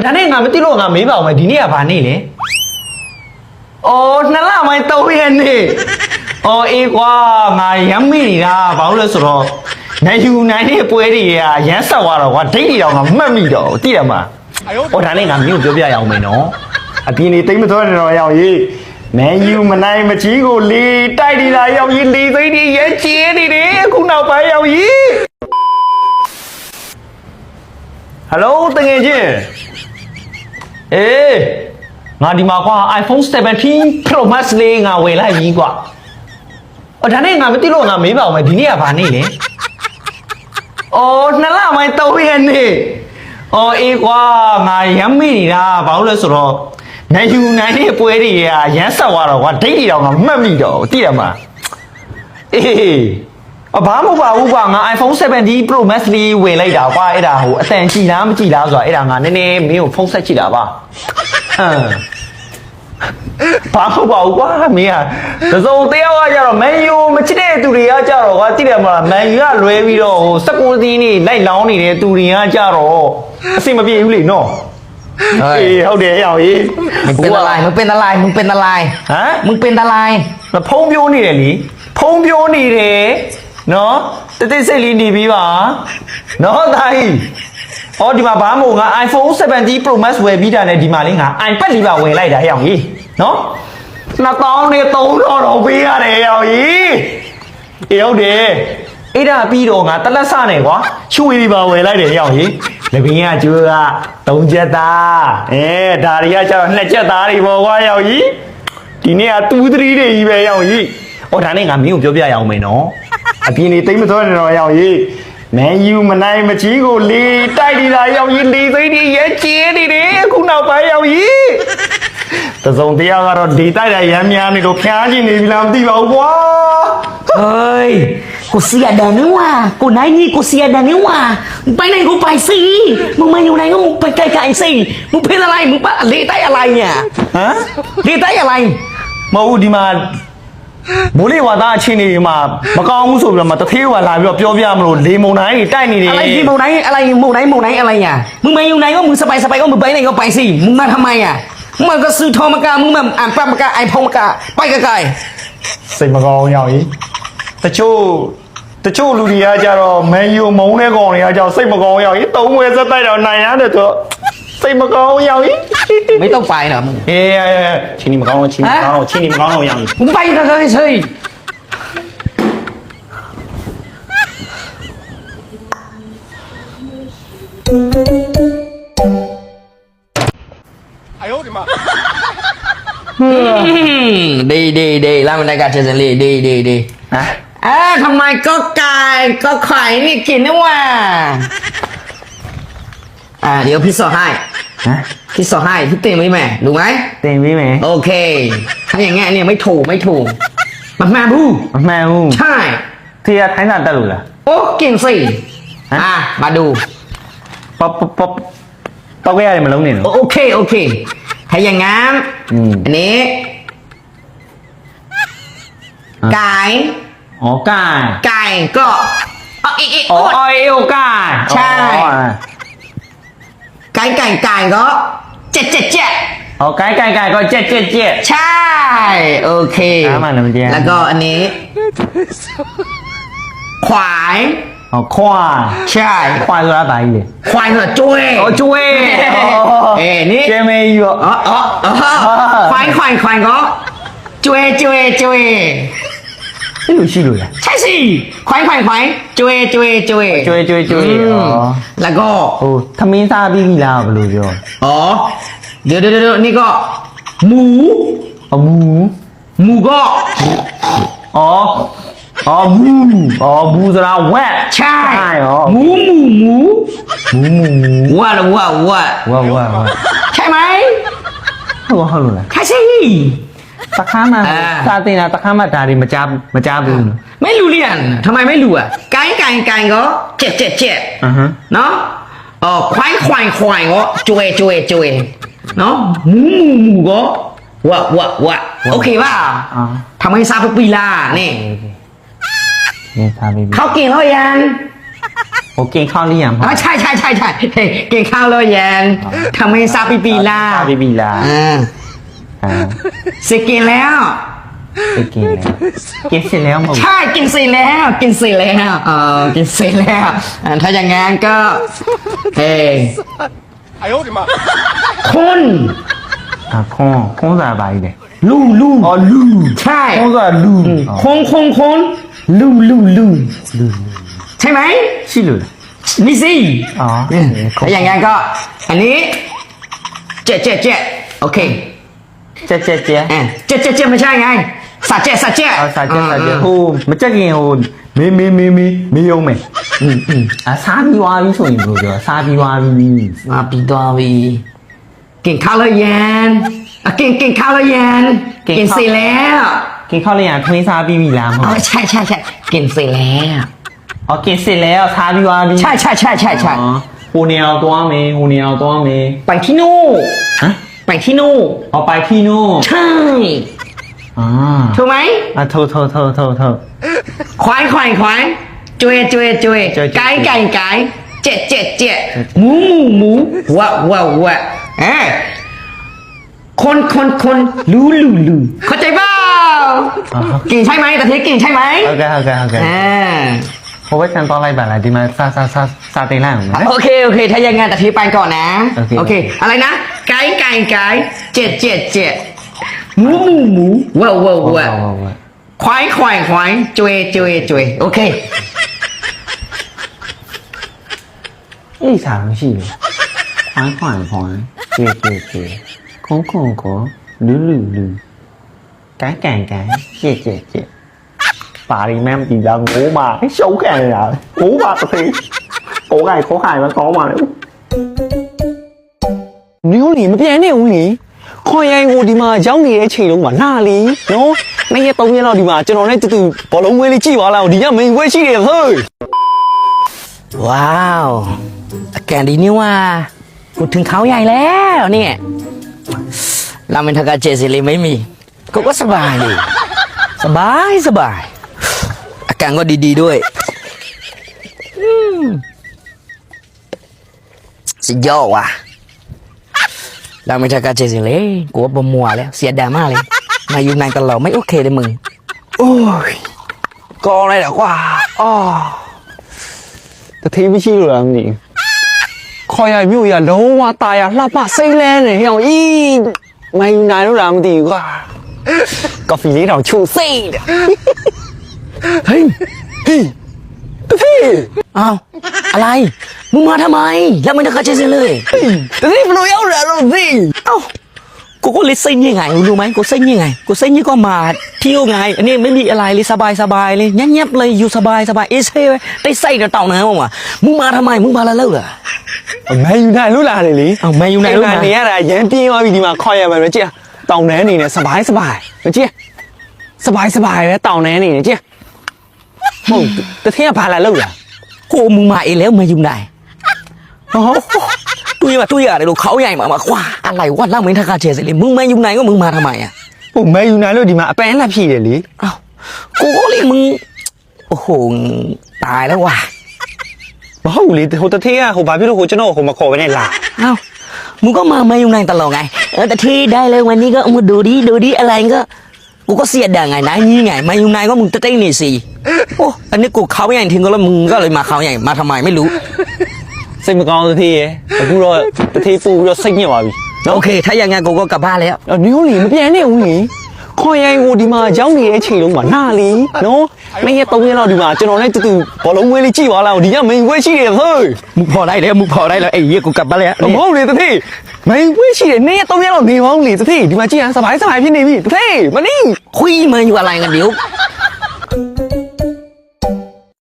ဒါနဲ့ငါမသိလို့ငါမေးပါဦးမယ်ဒီနေ့ကဘာနေ့လဲအော်နှစ်လမိုင်း3ရက်နေ့အော်အေးကွာငါရမ်းမိနေတာဘာလို့လဲဆိုတော့နိုင်ယူနိုင်တဲ့ပွဲတွေကရမ်းဆက်သွားတော့ကွာဒိတ်တွေတော့ငါမှတ်မိတော့သိရမှာအော်ဒါနဲ့ငါမင်းကိုပြောပြရအောင်မယ်နော်အပြင်နေတိတ်မသွားနေတော့ရောက်ရေးမန်ယူမနိုင်မကြီးကိုလီတိုက်နေတာရောက်ရေးလီသိန်းတွေရဲကျင်းနေတယ်အခုနောက်ပိုင်းရောက်ရေးဟယ်လိုတကယ်ချင်းအေးငါဒီမှာကွာ iPhone 17 Pro Max လေးငါဝယ်လိုက်ပြီကွာအော်ဒါနဲ့ငါမသိလို့ငါမေးပါဦးမယ်ဒီနေ့ကဘာနေ့လဲအော်နှစ်လမိုင်း3ရက်နေ့အော်အေးကွာငါရမ်းမိနေတာဘာလို့လဲဆိုတော့နိုင်ယူနိုင်တဲ့ပွဲတွေကရမ်းဆက်သွားတော့ကွာဒိတ်တွေတော့ငါမှတ်မိတော့သိရမှာအေးဘာမဟုတ်ပါဘူးကွာငါ iPhone 17 Pro Max လေးဝယ်လိုက်တာကွာအဲ့ဒါဟိုအတန်ကြည်လားမကြည်လားဆိုတာအဲ့ဒါငါနည်းနည်းမင်းကိုဖုန်းဆက်ကြည့်တာပါဘာမဟုတ်ပါဘူးကွာမင်းကတစုံတယောက်ကကြတော့မန်ယူမချစ်တဲ့သူတွေကကြတော့ကွာသိတယ်မလားမန်ယူကလွဲပြီးတော့ဟို16သီးနေလိုက်လောင်းနေတဲ့သူတွေကကြတော့အဆင်မပြေဘူးလေနော်အေးဟုတ်တယ်ရောက်ရေးมึงเป็นอะไรมึงเป็นอะไรมึงเป็นอะไรဟမ်มึงเป็นอะไรဖုံးပြိုးနေတယ်လीဖုံးပြိုးနေတယ်နော်တိတ်ဆိတ်လေးနေပြီးပါနော်တိုင်းအော်ဒီမှာဘာမို့ငါ iPhone 17 Pro Max ဝယ်ပြီးတာနဲ့ဒီမှာလေးငါ iPad လေးပါဝယ်လိုက်တာဟဲ့အောင်ကြီးနော်2000နဲ့3000တော့ပေးရတယ်ဟဲ့အောင်ကြီးအေးဟုတ်တယ်အဲ့ဒါပြီးတော့ငါတလက်စနဲ့ကွာချွေလေးပါဝယ်လိုက်တယ်ဟဲ့အောင်ကြီးလက်ပင်ကကျွေးက3ချက်သားဒါတွေကကျတော့2ချက်သားတွေပေါ့ကွာဟဲ့အောင်ကြီးဒီနေ့က2 3တွေကြီးပဲဟဲ့အောင်ကြီးအော်ဒါနဲ့ငါမင်းကိုပြောပြရအောင်မယ်နော်အပြင်နေတိတ်မသွားနေတော့ဟဲ့အောင်ကြီးမန်ယူမနိုင်မကြီးကိုလီတိုက်နေတာရောက်ရင်လီသိန်းတွေရဲကျင်းနေတယ်အခုနောက်ပိုင်းရောက်ရင်တစုံတယောက်ကတော့ဒီတိုက်တာရမ်းများနေတော့ဖျားချင်နေပြီလားမသိပါဘူးကွာเฮ้ยกูเสียดายนี่ว่ะกูไหนนี่กูเสียดายนี่ว่ะมึงไปไหนกูไปสิมึงมาอยู่ไหนก็มึงไปไกลๆสิมึงเป็นอะไรมึงปะเลใต้อะไรเนี่ยဟမ်เลใต้อะไรမဟုတ်ဘူးဒီမှာမိုးလေဝါသားအချင်းတွေမှာမကောင်းဘူးဆိုပြီးတော့မတသေးဝါလာပြီးတော့ပြောပြမလို့လေမုံတိုင်းတိုက်နေတယ်อะไรที่มึงไหนอะไรมึงไหนมึงไหนอะไรเนี่ยมึงมาอยู่ไหนก็มึงสบายๆก็มึงไปไหนก็ไปสิมึงมาทำไมอ่ะมึงมาก็ซื้อทองมากะมึงมาอ่านปั๊บมากะไอโฟนมากะไปไกลๆစိတ်မကောင်းရောက်ကြီးတချို့လူတွေကကြတော့မန်ယူမုံတဲ့ကောင်တွေကကြောက်စိတ်မကောင်းရောက်ကြီး3ဝယ်စက်တိုက်တော့နိုင်ရတယ်ဆိုစိတ်မကောင်းရောက်ကြီးไม่ต้องไปเหรอมึงချင်းနေမကောင်းတော့ချင်းနေမကောင်းတော့ချင်းနေမကောင်းတော့ရောက်ကြီးมึงไปไกลๆสิ哎呦我的妈！ดีแล้วมันได้การเชิญเลยดีนะทำไมก็ไก่ก็ไข่นี่กินนะวะเดี๋ยวพี่สอนให้พี่สอนให้พี่เต็มไว้แม่รู้ไหมเต็มพี่ไหมโอเคถ้าอย่างเงี้ยเนี่ยไม่ถูกมันแม่บูใช่ที่จะท้ายหน้าตาลุล่ะโอ้กินสิมาดูป๊อกแก่อะไรมาลงเนี่ยโอเคถ้าอย่างงั้นอันนี้ไก่อ๋อไก่ก็อ๋อเอวไก่ใช่ไก่ก็เจ็ดอ๋อไก่ก็เจ็ดใช่โอเคแล้วก็อันนี้ควายอ๋อควายใช่ควายตัวละบาทเลยควายตัวจุ้ยนี่เจไม่อยู่ควายก็จุ้ยไม่รู้ชื่อเลยใช่สิควายจุ้ยแล้วก็โอ้ทำไมทราบพี่ล่ะบลูပြောเดี๋ยวนี่ก็หมูก็บูสระแวะใช่หมูวัวใช่ไหมဟုတ်လို့လားใช่สิตะข้ามาซาตินตะข้ามาဒါတွေမကြားဘူးไม่รู้เรียนทำไมไม่รู้อ่ะไก่ก็เจ็ดเนาะควายก็จุ้ยเนาะหมูก็วะโอเคป่ะทำให้ซาทุกปีล่ะนี่ทราบพี่เขากินแล้วยัง โอเคข้าวหรือยัง อ๋อใช่เฮ้ยกินข้าวแล้วยังทำไมซาปีปีล่ะ ซาปีปีล่ะ อ่า เสร็จกินแล้ว ไปกินแล้วกินเสร็จแล้วมั้ง ใช่กินเสร็จแล้วกินเสร็จแล้วกินเสร็จแล้วถ้าอย่างงั้นก็เฮ้ย 哎呦我的妈！ คุณ อ่ะข้องสาบายเลย ลู่ อ๋อลู ใช่ ข้องสาลู คนลู่ใช่ไหม ชิลุ นี่สิ อ๋อ ถ้าอย่างงั้นก็อันนี้เจ็ดโอเค เจ๊ เจ็ดไม่ใช่ไงสาเจ็ด เอาสาเจ๊โหมันจะกินโหมียงไหมอ่ะซาบีวาบีဆိုရင်ဘယ်လိုပြောซาบีวาบี มาปีตัววีกินข้าวแล้วยังกินข้าวแล้วยังกินเสร็จแล้ว กินข้าวหรือยังทำไมซาบีบีล่ะ อ๋อใช่กินเสร็จแล้ว อ๋อกินเสร็จแล้วซาบีวาบี ใช่ อ๋อဟိုနေအောင်သွားမယ်ဟိုနေအောင်သွားမယ် ไปที่นู่น ฮะ ไปที่นู่น เอาไปที่นู่น ใช่ อ่า ถูกไหม อ่ะโทษ ควายจวยไก่เจ็ดหมูวะคนรู้เข้าใจเปล่ากินใช่ไหมแต่ที่กินใช่ไหม โอเคเพราะว่าฉันต้องไล่แบบอะไรดีมาซาเต็งล่างไหม โอเคถ้าอย่างงั้นแต่ที่ไปก่อนนะ โอเค อะไรนะไก่เจ็ดหมูวะควายจวยโอเค ไอ้สามရှိတယ်ခွန်ကျေခုံကိုလူကိုကန်ကြက်ပါရီမန်ပြီလားငိုးမှာရှုံးခံနေတာငိုးပါတစ်သေးကိုယ်ခိုင်မကောင်းပါနဲ့မျိုးလီမပြန်နဲ့ဦးလီခွန်ရိုင်းကိုဒီမှာရောက်နေတဲ့အချိန်လုံးမှာလာလီနော်နေ့ရက်3ရက်လောက်ဒီမှာကျွန်တော်နဲ့တူဘောလုံးဝဲလေးကြည့်ပါလားဒီကမိန်ဝဲရှိတယ်ဟဲ့ ว้าวอากาศดีนี่ว่ากูถึงเขาใหญ่แล้วเนี่ยราเมนทากาเจสิเลยไม่มีก็สบายเลยสบายอากาศก็ดีๆด้วยสุดยอดว่ะราเมนทากาเจสิเลยกูว่าบมัวแล้วเสียดายมากเลยมาอยู่ในกันเราไม่โอเคเลยมึง โอ้ยกองอะไรเหรอกว่าอ๋อတထေးမရှိလို့လားမသိဘူးခေါ်ရမြို့ရလုံးဝตายရလှပစိမ့်လဲနေဟောဤမယူနိုင်လို့လားမသိဘူးကွာကော်ဖီလေးတောင်ချို့စိမ့်တယ်ဟေးတထေး อ้าวอะไรมึงมาทำไมราเมนทากาเจสิเลย တထေးဘယ်လိုရောက်လာတော့သိ เอ้ากูก็เลยเส้นยังไงรู้ไหมกูเส้นยังไงกูเส้นยังก็มาเที่ยวไงอันนี้ไม่มีอะไรเลยสบายเลยเงียบๆเลยอยู่สบายเอเซ่ได้ใส่กระเต่านะมึงมึงมาทำไมมึงมาแล้วเหรอ မယူနိုင်လို့လားလေ เอ้าแมอยู่ไหนรู้ไหม နေရတာရမ်းပြင်းသွားပြီဒီမှာခေါ်ရမယ်ကြည့်တောင်ထဲနေနေစบายကြည့်စบายပဲတောင်ထဲနေနေကြည့်ဟုတ်တထေးကဘာလာလို့လား กูมึงมาเองแล้วแมอยู่ไหนโอ้ตุ้ยอะไรลูกเขาใหญ่มาคว้าอะไรวะล่างเหมือนทากาเจสิเลยมึงแมอยู่ไหนก็มึงมาทำไมอ่ะ ဟိုမယူနိုင်လို့ဒီမှာအပန်းလက်ဖြည့်တယ်လေ เอ้ากูก็เลยมึงโอ้โหตายแล้วว่ะ မဟုတ်လေဟိုတထေးကဟိုဘာဖြစ်လို့ဟိုကျွန်တော်ဟိုမခေါ်ဘဲနဲ့လာ เอ้ามึงก็มาแมอยู่ไหนตลอดไงแต่ที่ได้เลยวันนี้ก็มึงดูดิอะไรก็กูก็เสียดายไงนะนี่ไงแมอยู่ไหนก็มึงเต้นนี่สิโอ้อันนี้กูเขาใหญ่ทิ้งก็แล้วมึงก็เลยมาเขาใหญ่มาทำไมไม่รู้ စိတ်မကောင်းတထေးရအခုတော့တထေးပူပြီးတော့စိတ်ညစ်သွားပြီ โอเคถ้าอย่างงั้นกูก็กลับบ้านแล้ว မျိုးလီမပြန်နဲ့ဦးလီခေါ်ရိုင်းကိုဒီမှာရောက်နေတဲ့အချိန်လုံးမှာလာလီနော်နေ့ရက်3ရက်လောက်ဒီမှာကျွန်တော်နဲ့တူဘောလုံးဝဲလေးကြည့်ပါလားဒီကမိန်ဝဲရှိတယ်ဟဲ့ มึงพอได้แล้วไอ้เหี้ยกูกลับบ้านแล้ว မဟုတ်လေတထေးမိန်ဝဲရှိတယ်နေ့ရက်3ရက်လောက်နေပေါင်းလေတထေးဒီမှာကြည့်ရစบายဖြစ်နေပြီတထေးမနီး คุยมันอยู่อะไรกันเดี๋ยว